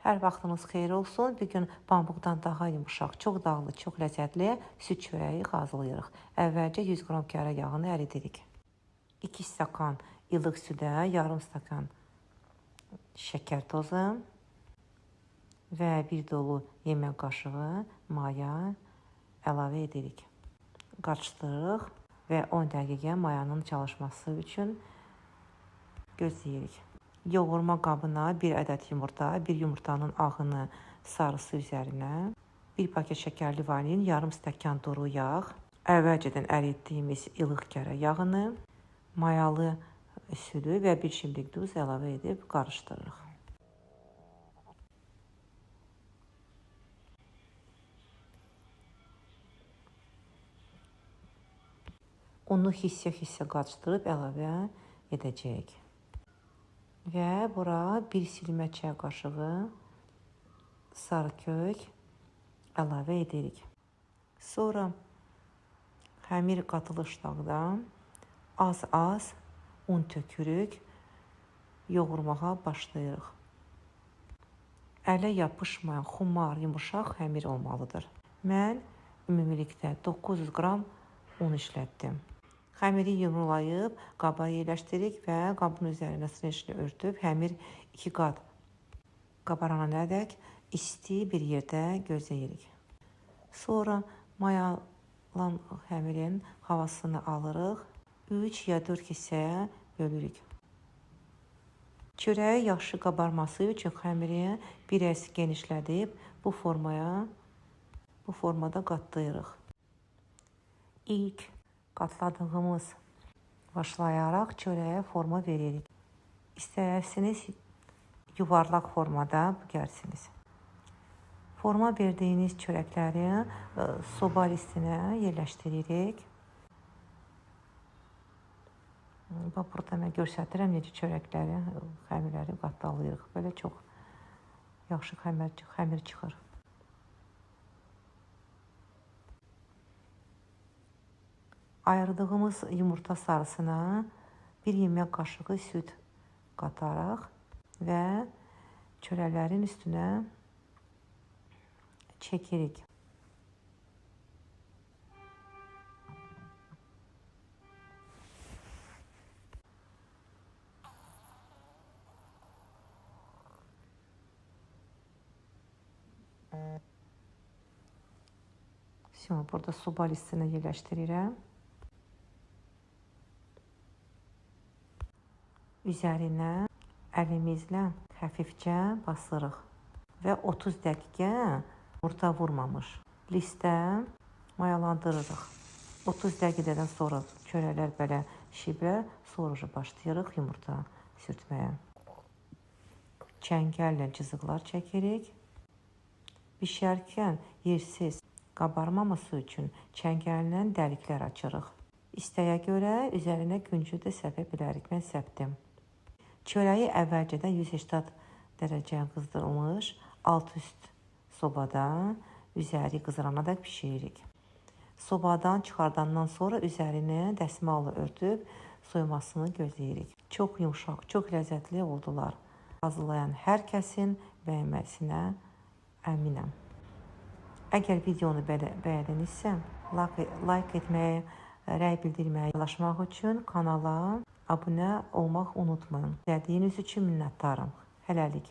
Hər vaxtınız xeyir olsun. Bir gün pambıqdan daha yumuşaq, çox dağlı, çox ləzzətli süd çörəyi hazırlayırıq. Əvvəlcə 100 qram kərə yağını əridirik. 2 stakan ilıq südə yarım stakan şəkər tozu və bir dolu yemək qaşığı maya əlavə edirik. Qarışdırırıq və 10 dəqiqə mayanın çalışması üçün gözləyirik. Yoğurma qabına 1 ədəd yumurta, 1 yumurtanın ağını, sarısı üzərinə, 1 paket şəkərli vanil, yarım stəkan duru yağ, əvvəlcədən əritdiyimiz ilıq kərə yağını, mayalı südü və 1 şimdilik duz əlavə edib qarışdırırıq. Unu hissə-hissə qarışdırıb əlavə edəcəyik. Və bura 1 silmə çay qaşığı sarı kök əlavə edirik. Sonra xəmir qatılışlarda az-az un tökürük, yoğurmağa başlayırıq. Ələ yapışmayan xumar, yumuşaq xəmir olmalıdır. Mən ümumilikdə 900 qram un işlətdim. Xəmiri yumrulayıb qaba yerləşdiririk və qabın üzərinə streçlə örtüb xəmir 2 qat qabaranadək isti bir yerdə gözləyirik. Sonra mayalan xəmirin havasını alırıq, 3 ya 4 hissəyə bölürük. Çörəyi yaxşı qabarması üçün xəmiri bir əs genişlədib bu formada qatlayırıq. İlk qatladığımız başlayaraq çörəyə forma veririk. İstərsiniz yuvarlaq formada bükərsiniz. Forma verdiyiniz çörəkləri soba listinə yerləşdiririk. Burada mən göstərirəm necə çörəkləri, xəmirləri qatlayırıq. Belə çox yaxşı xəmir çıxır. Ayırdığımız yumurta sarısına 1 yemək qaşığı süd qataraq və çörəklərin üstünə çəkirik. Şimdi burada soba listinə yerləşdirirəm. Üzərinə əlimizlə xəfifcə basırıq və 30 dəqiqə yumurta vurmamış listə mayalandırırıq. 30 dəqiqədən sonra çörəklər belə şibə, sonra başlayırıq yumurta sürtməyə. Çəngəllə cızıqlar çəkirik. Bişərkən yersiz qabarmaması üçün çəngəllə dəliklər açırıq. İstəyə görə üzərinə küncü də səpə bilərik. Mən səpdim. Çörəyi əvvəlcədən 180 dərəcəyə qızdırılmış alt-üst sobada üzəri qızıranadək bişiririk. Sobadan çıxardandan sonra üzərini dəsmalla örtüb soymasını gözləyirik. Çox yumşaq, çox ləzzətli oldular. Hazırlayan hər kəsin bəyənməsinə əminəm. Əgər videonu bəyəndinizsə, like etməyi, rəy bildirməyi, paylaşmaq üçün kanala abunə olmaq unutmayın. İzlədiyiniz üçün minnətdarım. Hələlik.